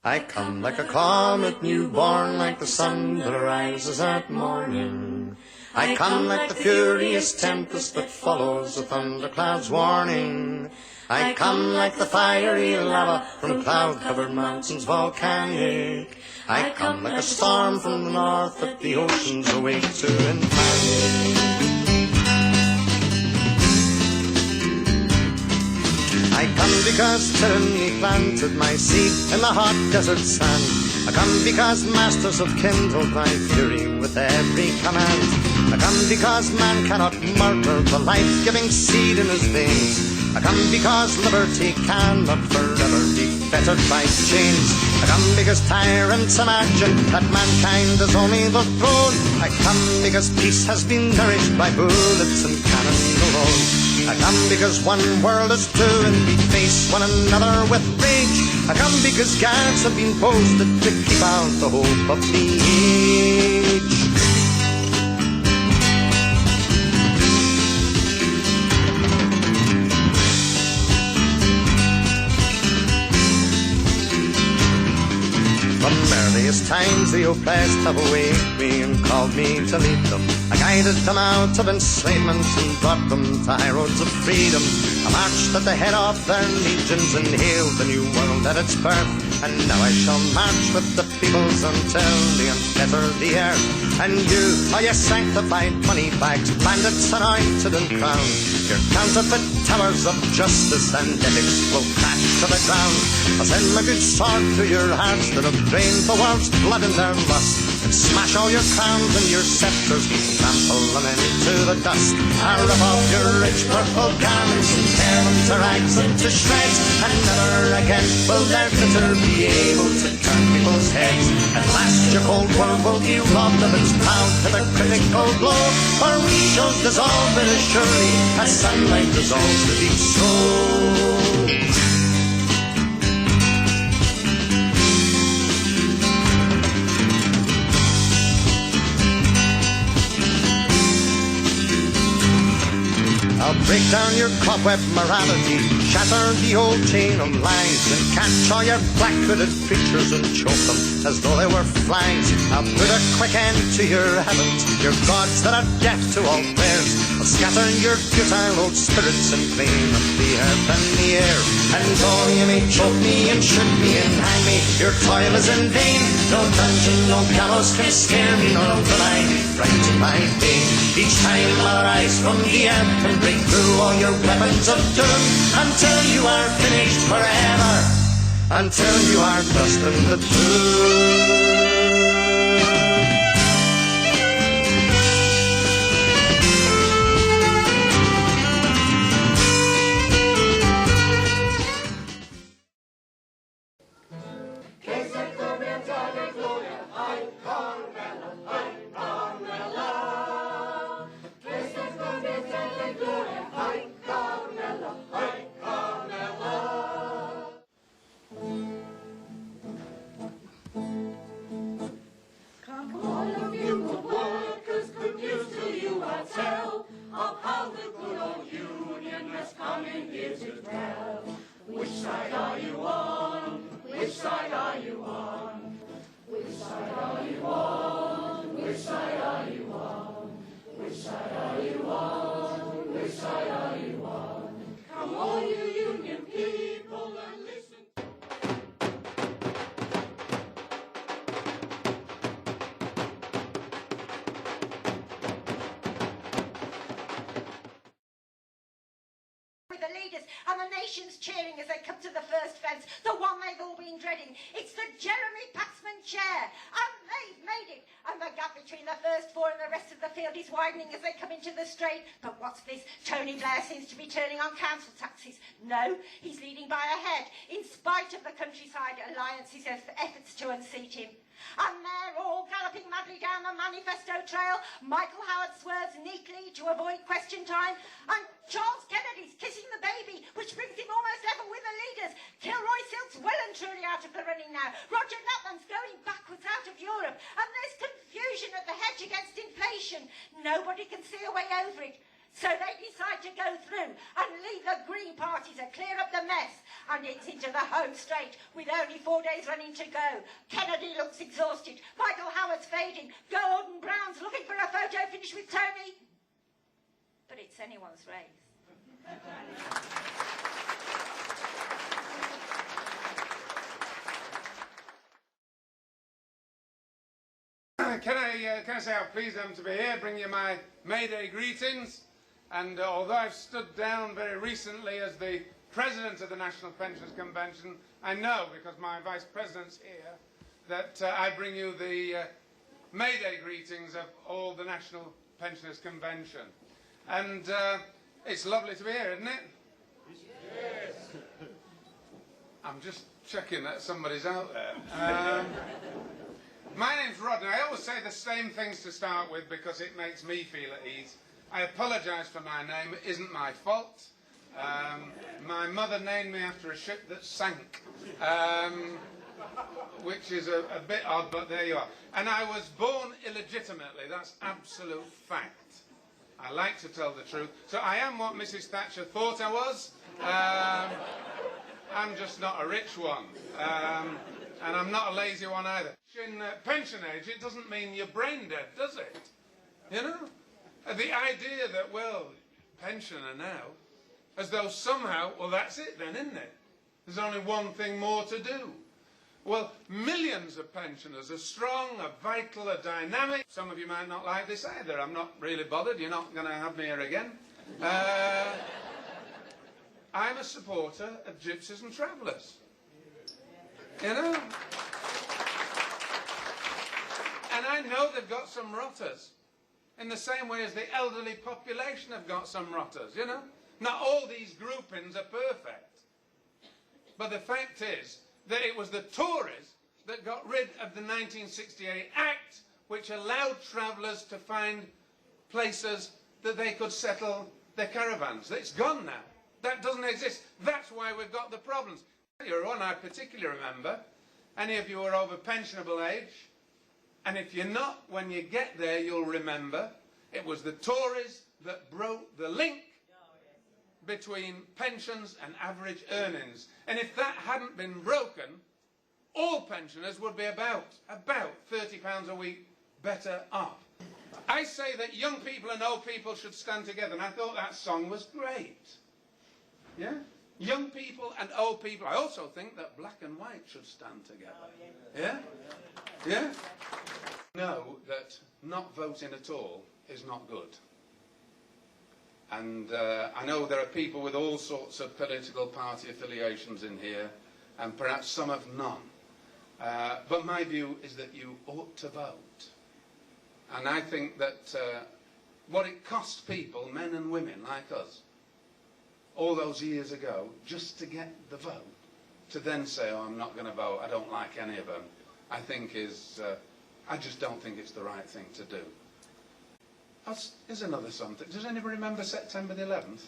I come like a comet newborn, like the sun that rises at morning. I come like the furious tempest that follows the thundercloud's warning. I come like the fiery lava from cloud-covered mountains volcanic. I come like a storm from the north that the oceans awake to in panic. I come because tyranny planted my seed in the hot desert sand. I come because masters have kindled my fury with every command. I come because man cannot murder the life-giving seed in his veins. I come because liberty cannot forever be fettered by chains. I come because tyrants imagine that mankind is only the throne. I come because peace has been nourished by bullets and cannon alone. I come because one world is two and we face one another with rage. I come because guards have been posted to keep out the hope of the age. From earliest times the oppressed have awaked me and called me to lead them. I guided them out of enslavement and brought them to high roads of freedom. I marched at the head of their legions and hailed the new world at its birth. And now I shall march with the peoples until they unfetter the earth. And you, all your sanctified money bags, bandits anointed and crowned, your counterfeit towers of justice and ethics will crash to the ground. I'll send my good sword through your hearts that have drained the world's blood in their lust, and smash all your crowns and your scepters, trample them into the dust. I'll rip off your rich purple garments and tear them to rags and to shreds, and never again will their glitter be able to turn people's heads. At last your cold world will be robbed of its proud hypocritical glow, for we shall dissolve it as surely as sunlight dissolves the deep snow. I'll break down your cobweb morality, shatter the old chain of lies, and catch all your black-hooded preachers and choke them as though they were flies. I'll put a quick end to your heavens, your gods that are deaf to all prayers. I'll scatter your futile old spirits and clean up the earth and the air. And though you may choke me and shoot me and hang me, your toil is in vain. No dungeon, no gallows can scare me, nor will I be frightened by pain. Each time I'll rise from the earth and break through all your weapons of doom, until you are finished forever, until you are dust in the tomb. The leaders and the nation's cheering as they come to the first fence, the one they've all been dreading. It's the Jeremy Paxman chair, and they've made it. And the gap between the first four and the rest of the field is widening as they come into the straight. But what's this? Tony Blair seems to be turning on council taxes. No, he's leading by a head, in spite of the Countryside Alliance's efforts to unseat him. And they're all galloping madly down the manifesto trail. Michael Howard swerves neatly to avoid question time. And Charles Kennedy's kissing the baby, which brings him almost level with the leaders. Kilroy Silk's well and truly out of the running now. Roger Nutland's going backwards out of Europe. And there's confusion at the hedge against inflation. Nobody can see a way over it. So they decide to go through and leave the Green Party to clear up the mess. And it's into the home straight with only 4 days running to go. Kennedy looks exhausted. Michael Howard's fading. Gordon Brown's looking for a photo finish with Tony. But it's anyone's race. Can I say how pleased I am to be here, bring you my May Day greetings. And although I've stood down very recently as the President of the National Pensioners Convention, I know, because my Vice President's here, that I bring you the May Day greetings of all the National Pensioners Convention. And it's lovely to be here, isn't it? Yes. I'm just checking that somebody's out there. My name's Rod, and I always say the same things to start with because it makes me feel at ease. I apologise for my name, it isn't my fault. My mother named me after a ship that sank, which is a bit odd, but there you are. And I was born illegitimately, that's absolute fact. I like to tell the truth. So I am what Mrs. Thatcher thought I was. I'm just not a rich one. And I'm not a lazy one either. In pension age, it doesn't mean you're brain dead, does it? You know? The idea that, well, pensioner now, as though somehow, well, that's it then, isn't it? There's only one thing more to do. Well, millions of pensioners are strong, are vital, are dynamic. Some of you might not like this either. I'm not really bothered. You're not going to have me here again. I'm a supporter of gypsies and travellers. You know? And I know they've got some rotters. In the same way as the elderly population have got some rotters, you know? Not all these groupings are perfect. But the fact is that it was the Tories that got rid of the 1968 Act, which allowed travellers to find places that they could settle their caravans. It's gone now. That doesn't exist. That's why we've got the problems. You're one I particularly remember. Any of you are over pensionable age. And if you're not, when you get there, you'll remember it was the Tories that broke the link between pensions and average earnings. And if that hadn't been broken, all pensioners would be about £30 a week better off. I say that young people and old people should stand together, and I thought that song was great. Yeah? Young people and old people. I also think that black and white should stand together. Yeah? Yeah? Know that not voting at all is not good. And I know there are people with all sorts of political party affiliations in here, and perhaps some have none. But my view is that you ought to vote. And I think that what it cost people, men and women like us, all those years ago, just to get the vote, to then say, oh, I'm not going to vote, I don't like any of them, I think is, I just don't think it's the right thing to do. Here's another something. Does anybody remember September the 11th,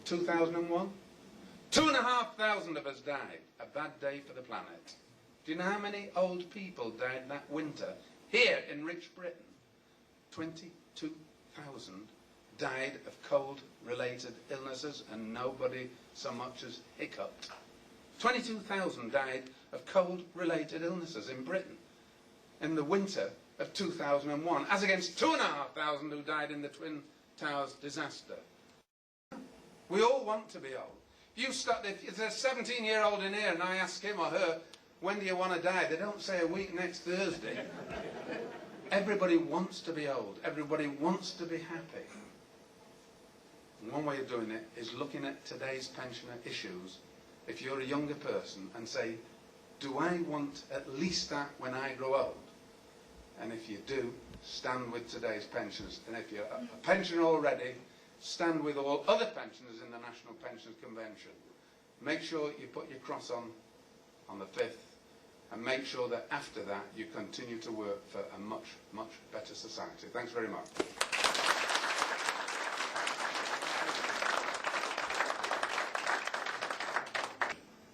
2001? 2,500 of us died. A bad day for the planet. Do you know how many old people died that winter here in rich Britain? 22,000 died of cold-related illnesses, and nobody so much as hiccuped. 22,000 died of cold-related illnesses in Britain in the winter of 2001, as against 2,500 who died in the Twin Towers disaster. We all want to be old. If there's a 17-year-old in here and I ask him or her, when do you want to die? They don't say a week next Thursday. Everybody wants to be old. Everybody wants to be happy. And one way of doing it is looking at today's pensioner issues, if you're a younger person, and say, do I want at least that when I grow old? And if you do, stand with today's pensioners. And if you're a pensioner already, stand with all other pensioners in the National Pensions Convention. Make sure you put your cross on the 5th, and make sure that after that you continue to work for a much, much better society. Thanks very much.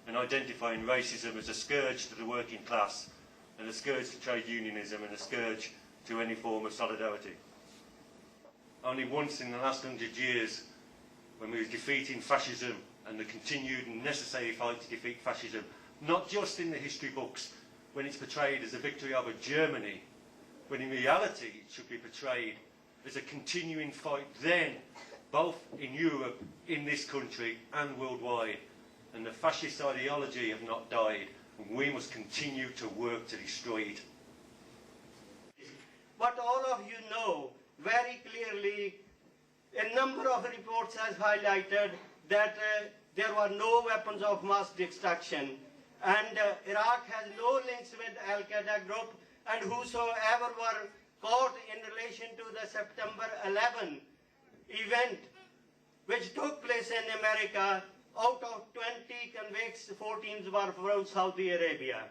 And identifying racism as a scourge to the working class, and a scourge to trade unionism, and a scourge to any form of solidarity. only once in the last 100 years, when we were defeating fascism and the continued and necessary fight to defeat fascism, not just in the history books when it's portrayed as a victory over Germany, when in reality it should be portrayed as a continuing fight then, both in Europe, in this country and worldwide. And the fascist ideology have not died, and we must continue to work to destroy it. But all of you know very clearly, a number of reports has highlighted that there were no weapons of mass destruction, and Iraq has no links with Al-Qaeda group, and whosoever were caught in relation to the September 11 event which took place in America, out of 20 convicts, 14 were from Saudi Arabia.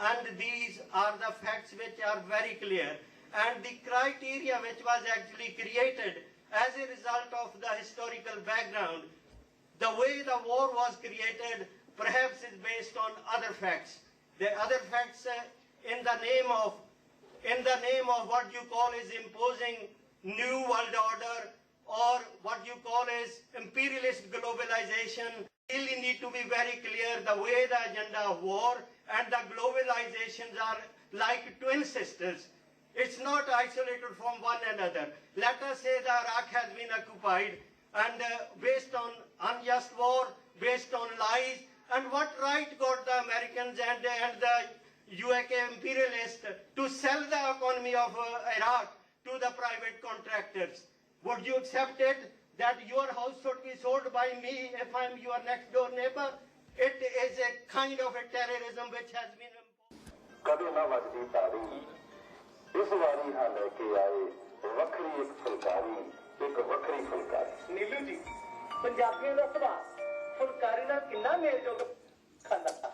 And these are the facts which are very clear. And the criteria which was actually created as a result of the historical background, the way the war was created perhaps is based on other facts. The other facts in the name of what you call is imposing new world order, or what you call is imperialist globalization. Really need to be very clear the way the agenda of war and the globalizations are like twin sisters. It's not isolated from one another. Let us say that Iraq has been occupied and based on unjust war, based on lies, and what right got the Americans and the UK imperialists to sell the economy of Iraq to the private contractors? Would you accept it that your house should be sold by me if I'm your next door neighbor? It is a kind of a terrorism which has been imposed. इस वारी हाँ लेके आए वक्री एक फुलकारी एक वक्री फुलकारी नीलू जी पंजाबियों का सुभाव फुलकारी नाल कितना मेल जोग खाना था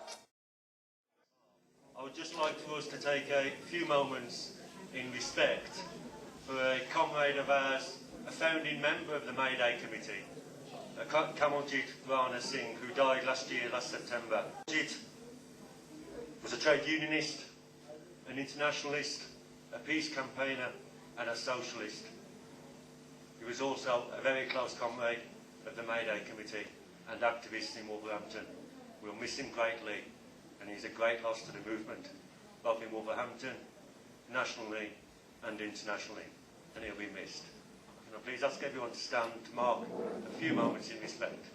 I would just like for us to take a few moments in respect for a comrade of ours, a founding member of the May Day Committee, Kamaljeet Rana Singh, who died last September. Kamaljeet was a trade unionist, an internationalist, a peace campaigner and a socialist. He was also a very close comrade of the May Day Committee and activist in Wolverhampton. We'll miss him greatly, and he's a great loss to the movement, both in Wolverhampton, nationally and internationally, and he'll be missed. Can I please ask everyone to stand to mark a few moments in respect.